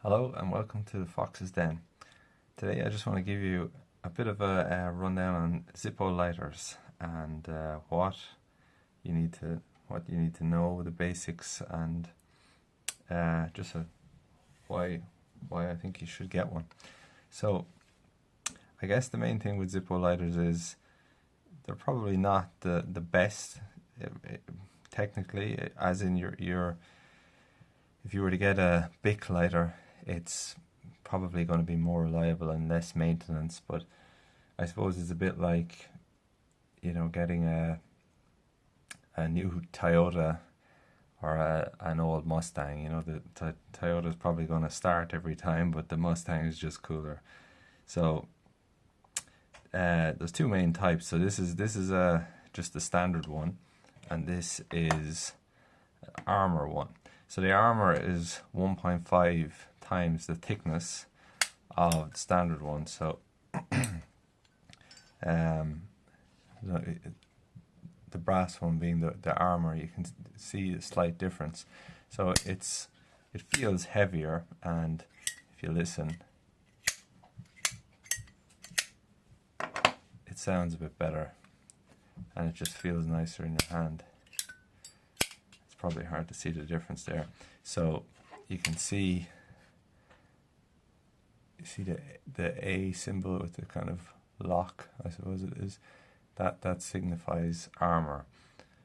Hello and welcome to the Fox's Den. Today I just want to give you a bit of a rundown on Zippo lighters and what you need to know, the basics, and why I think you should get one. So I guess the main thing with Zippo lighters is they're probably not the best technically, as in your if you were to get a Bic lighter, it's probably going to be more reliable and less maintenance. But I suppose it's a bit like, getting a new Toyota or an old Mustang. The Toyota is probably going to start every time, but the Mustang is just cooler. So there's two main types. So this is just the standard one, and this is Armor one. So the Armor is 1.5 times the thickness of the standard one. So the brass one being the Armor, you can see a slight difference. So it feels heavier, and if you listen, it sounds a bit better, and it just feels nicer in your hand. Probably hard to see the difference there. So you can see the A symbol with the kind of lock, I suppose it is, that signifies Armor.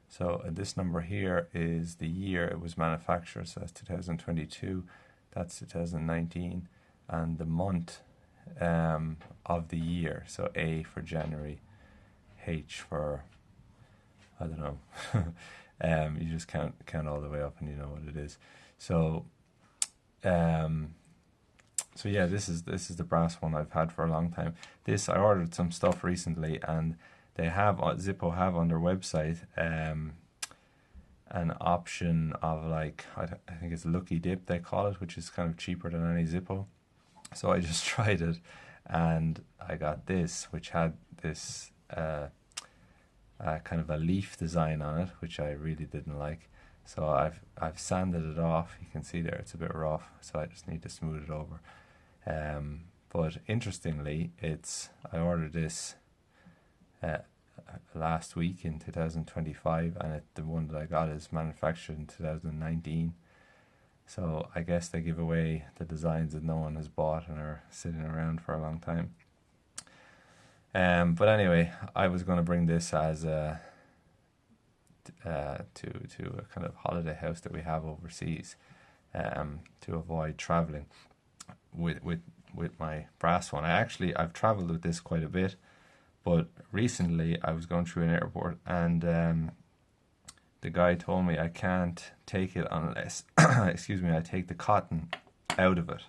So this number here is the year it was manufactured, so that's 2022, that's 2019, and the month of the year. So A for January, H for, I don't know. You just count all the way up, and you know what it is. So, yeah, this is the brass one I've had for a long time. This, I ordered some stuff recently, and they have Zippo have on their website an option of, like, I think it's Lucky Dip they call it, which is kind of cheaper than any Zippo. So I just tried it, and I got this, which had this kind of a leaf design on it, which I really didn't like. So I've sanded it off. You can see there it's a bit rough, so I just need to smooth it over. But interestingly, I ordered this last week in 2025, and the one that I got is manufactured in 2019. So I guess they give away the designs that no one has bought and are sitting around for a long time. But anyway, I was going to bring this as to a kind of holiday house that we have overseas, to avoid traveling with my brass one. I've traveled with this quite a bit, but recently I was going through an airport, and the guy told me I can't take it unless excuse me, I take the cotton out of it,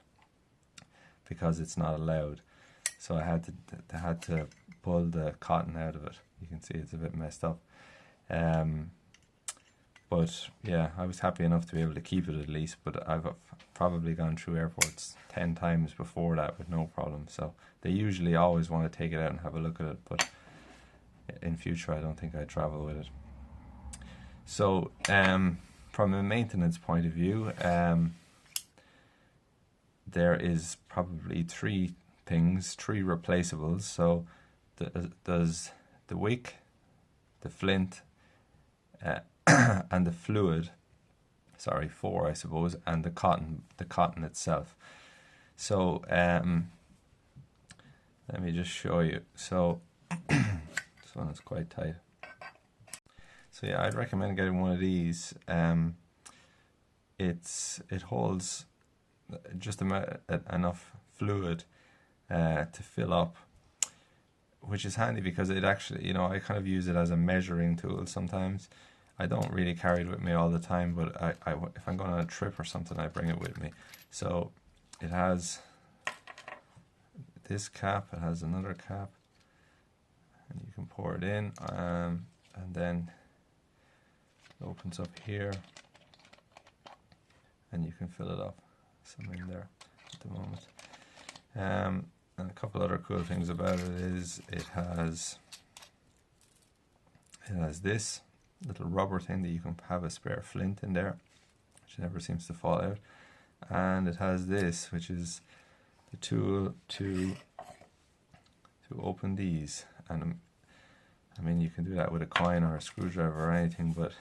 because it's not allowed. So I had to pull the cotton out of it. You can see it's a bit messed up. But yeah, I was happy enough to be able to keep it at least. But I've probably gone through airports 10 times before that with no problem. So they usually always want to take it out and have a look at it. But in future, I don't think I'd travel with it. So from a maintenance point of view, there is probably three replaceables. So there's the wick, the flint, and the fluid. Sorry, four, I suppose, and the cotton itself. So let me just show you. So this one is quite tight. So yeah, I'd recommend getting one of these. It holds just enough fluid to fill up, which is handy because it actually, I kind of use it as a measuring tool sometimes. I don't really carry it with me all the time, but if I'm going on a trip or something, I bring it with me. So it has this cap, it has another cap, and you can pour it in, and then it opens up here, and you can fill it up. Some in there at the moment. And a couple other cool things about it is it has this little rubber thing that you can have a spare flint in there, which never seems to fall out. and it has this, which is the tool to open these. And I mean, you can do that with a coin or a screwdriver or anything, but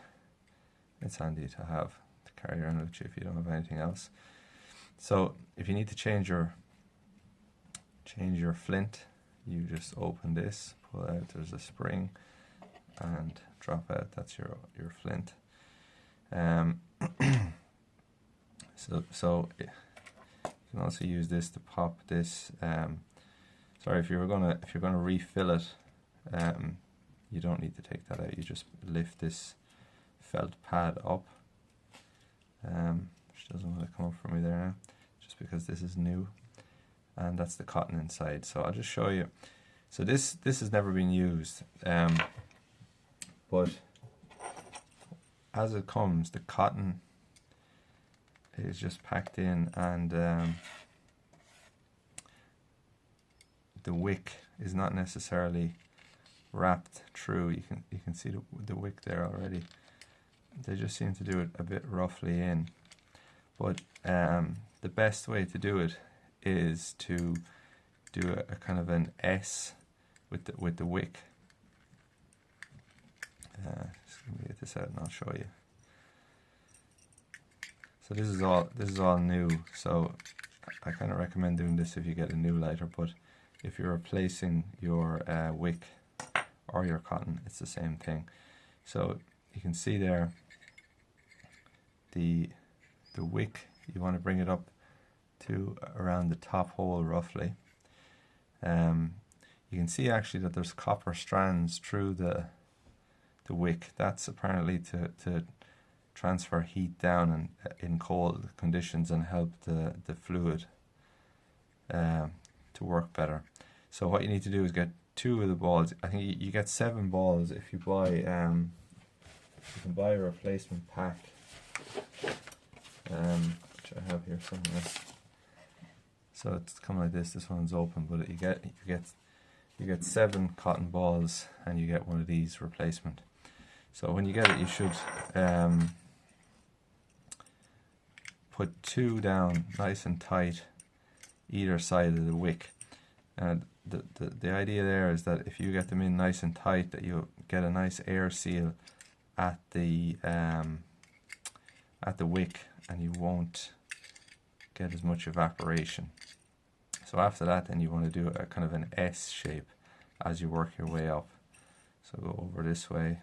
it's handy to have to carry around with you if you don't have anything else. So if you need to change your flint, you just open this, pull out, there's a spring, and drop out. That's your flint. So you can also use this to pop this. Sorry, if you're gonna refill it, you don't need to take that out. You just lift this felt pad up, which doesn't want to come up for me there now, just because this is new, and that's the cotton inside. So I'll just show you. So this has never been used, but as it comes, the cotton is just packed in, and the wick is not necessarily wrapped through. You can see the wick there already. They just seem to do it a bit roughly in, but the best way to do it is to do a kind of an S with the wick. Just let me get this out and I'll show you. So this is all new. So I kind of recommend doing this if you get a new lighter, but if you're replacing your wick or your cotton, it's the same thing. So you can see there the wick, you want to bring it up to around the top hole roughly. You can see actually that there's copper strands through the wick. That's apparently to transfer heat down and in cold conditions and help the fluid to work better. So what you need to do is get 2 of the balls. I think you get 7 balls if you buy you can buy a replacement pack, which I have here somewhere. So it's come like this. This one's open, but you get 7 cotton balls, and you get one of these replacement. So when you get it, you should put 2 down nice and tight either side of the wick. And the idea there is that if you get them in nice and tight, that you'll get a nice air seal at the wick, and you won't get as much evaporation. So after that, then you want to do a kind of an S shape as you work your way up. So go over this way,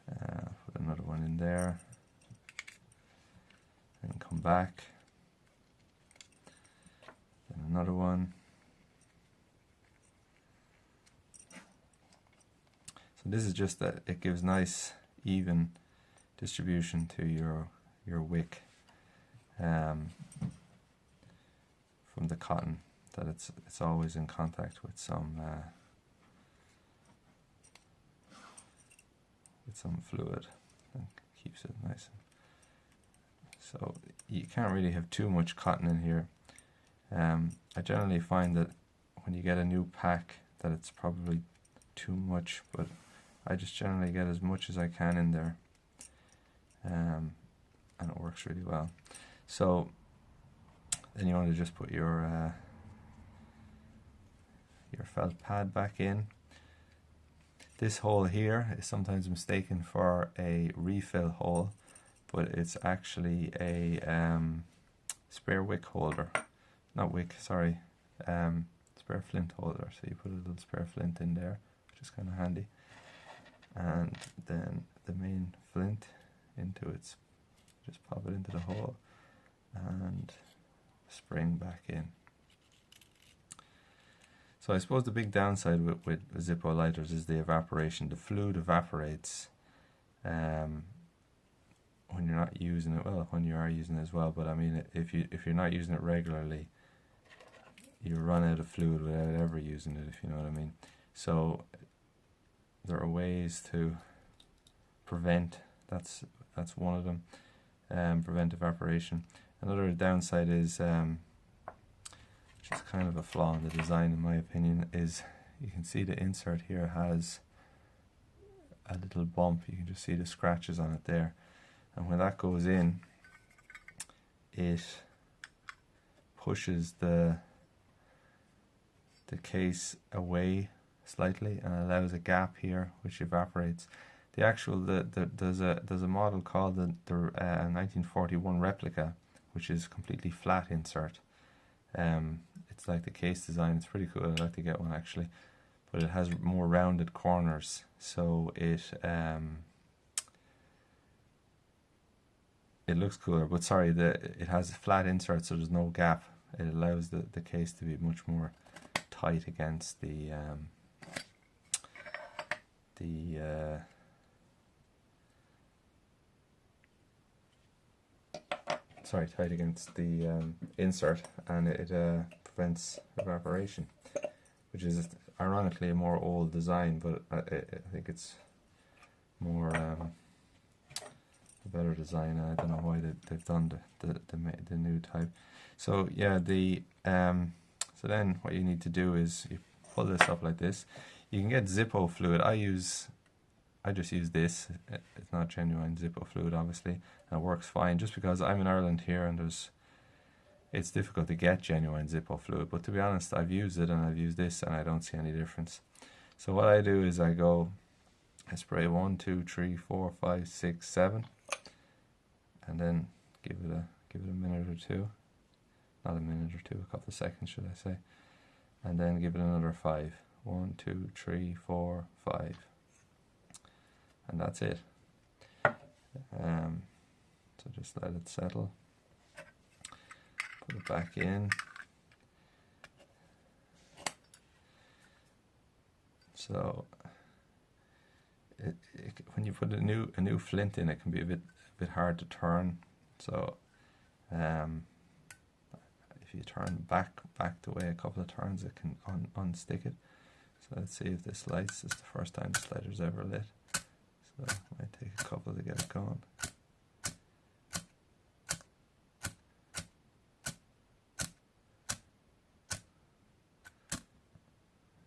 put another one in there, and come back, then another one. So this is just that it gives nice even distribution to your wick from the cotton, that it's always in contact with some fluid and keeps it nice. So you can't really have too much cotton in here. I generally find that when you get a new pack that it's probably too much, but I just generally get as much as I can in there, and it works really well. So then you want to just put your felt pad back in. This hole here is sometimes mistaken for a refill hole, but it's actually a spare wick holder. Not wick, sorry, spare flint holder. So you put a little spare flint in there, which is kind of handy. And then the main flint into it, just pop it into the hole and spring back in. So I suppose the big downside with Zippo lighters is the evaporation. The fluid evaporates when you're not using it. Well, when you are using it as well, but I mean, if you're not using it regularly, you run out of fluid without ever using it, if you know what I mean. So there are ways to prevent. That's one of them. Prevent evaporation. Another downside is, which is kind of a flaw in the design in my opinion, is you can see the insert here has a little bump. You can just see the scratches on it there, and when that goes in, it pushes the case away slightly and allows a gap here which evaporates. The actual there's a model called the 1941 replica, which is completely flat insert. It's like the case design. It's pretty cool. I'd like to get one actually, but it has more rounded corners, so it looks cooler. But sorry, it has a flat insert, so there's no gap. It allows the case to be much more tight against the tight against the insert, and it prevents evaporation, which is ironically a more old design, but I think it's more a better design. I don't know why they've done the new type. So yeah, so then what you need to do is you pull this up like this. You can get Zippo fluid. I just use this. It's not genuine Zippo fluid, obviously, and it works fine. Just because I'm in Ireland here and it's difficult to get genuine Zippo fluid. But to be honest, I've used it and I've used this and I don't see any difference. So what I do is I spray 1, 2, 3, 4, 5, 6, 7, and then give it a minute or two. Not a minute or two, a couple of seconds, should I say? And then give it another 5. 1, 2, 3, 4, 5. And that's it. So just let it settle. Put it back in. So when you put a new flint in, it can be a bit hard to turn. So if you turn back the way a couple of turns, it can unstick it. So let's see if this lights. This is the first time this lighter's ever lit. So it might take a couple to get it going.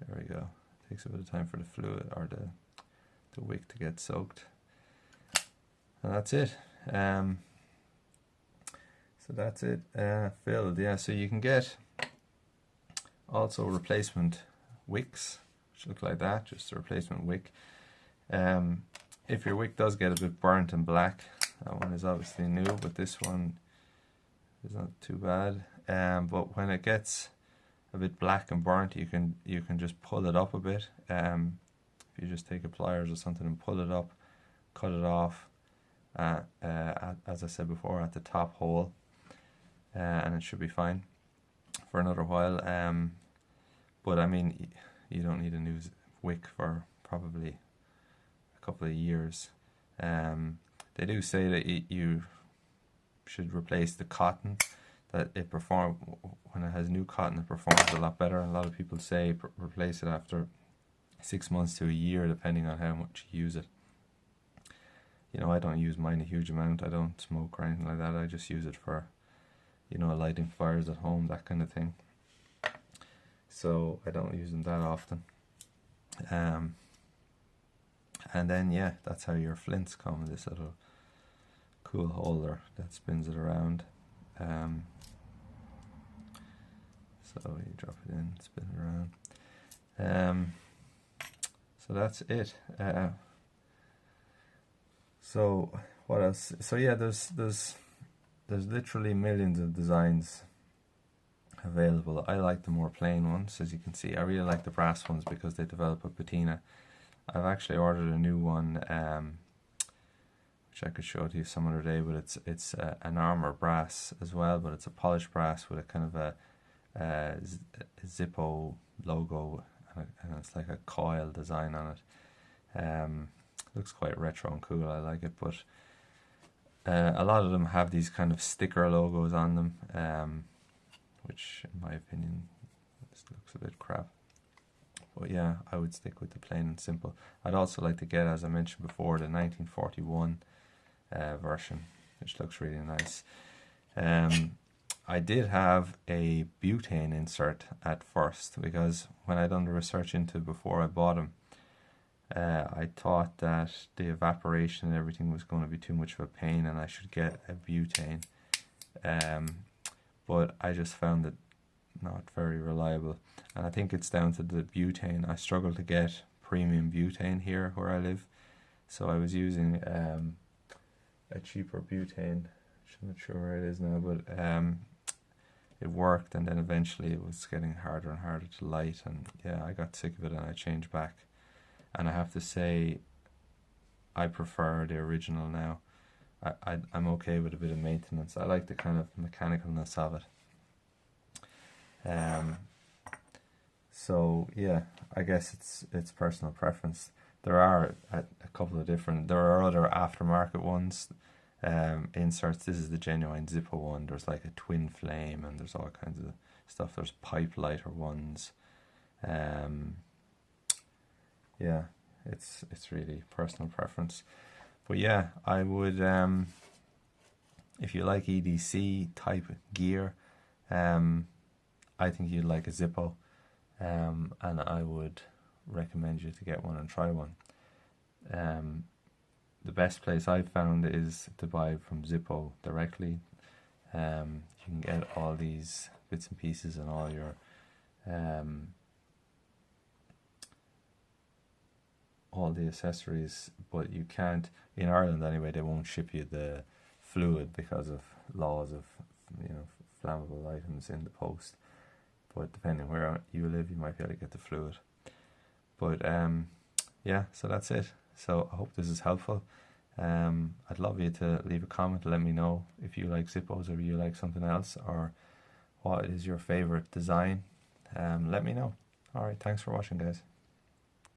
There we go. It takes a bit of time for the fluid or the wick to get soaked. And that's it. So that's it, filled. Yeah, so you can get also replacement wicks, which look like that, just a replacement wick. If your wick does get a bit burnt and black, that one is obviously new, but this one is not too bad. But when it gets a bit black and burnt, you can just pull it up a bit. If you just take a pliers or something and pull it up, cut it off, as I said before, at the top hole, and it should be fine for another while. But I mean, you don't need a new wick for probably a couple of years. They do say that you should replace the cotton, that when it has new cotton, it performs a lot better. And a lot of people say replace it after 6 months to a year, depending on how much you use it. You know, I don't use mine a huge amount. I don't smoke or anything like that. I just use it for, lighting fires at home, that kind of thing. So I don't use them that often. And then, yeah, that's how your flints come, this little cool holder that spins it around. So you drop it in, spin it around. So that's it. So what else? So yeah, there's literally millions of designs available. I like the more plain ones, as you can see. I really like the brass ones because they develop a patina. I've actually ordered a new one, which I could show to you some other day, but it's an armor brass as well, but it's a polished brass with a kind of a Zippo logo, and it's like a coil design on it. Looks quite retro and cool. I like it, but a lot of them have these kind of sticker logos on them, which in my opinion this looks a bit crap. But yeah, I would stick with the plain and simple. I'd also like to get, as I mentioned before, the 1941 version, which looks really nice. I did have a butane insert at first, because when I done the research into it before I bought them, I thought that the evaporation and everything was going to be too much of a pain, and I should get a butane but I just found it not very reliable, and I think it's down to the butane. I struggle to get premium butane here where I live, so I was using a cheaper butane. I'm not sure where it is now, but it worked, and then eventually it was getting harder and harder to light, and yeah, I got sick of it and I changed back. And I have to say, I prefer the original now. I'm okay with a bit of maintenance. I like the kind of mechanicalness of it. So yeah, I guess it's personal preference. There are a couple of different. There are other aftermarket ones. Inserts. This is the genuine Zippo one. There's like a twin flame, and there's all kinds of stuff. There's pipe lighter ones. Yeah, it's really personal preference. But yeah, I would, if you like EDC type gear, I think you'd like a Zippo, and I would recommend you to get one and try one. The best place I've found is to buy from Zippo directly. You can get all these bits and pieces and all your all the accessories, but you can't, in Ireland anyway, they won't ship you the fluid because of laws of, flammable items in the post. But depending where you live, you might be able to get the fluid. But yeah, so that's it. So I hope this is helpful. I'd love you to leave a comment, let me know if you like Zippos or you like something else, or what is your favorite design. Let me know. Alright, thanks for watching, guys.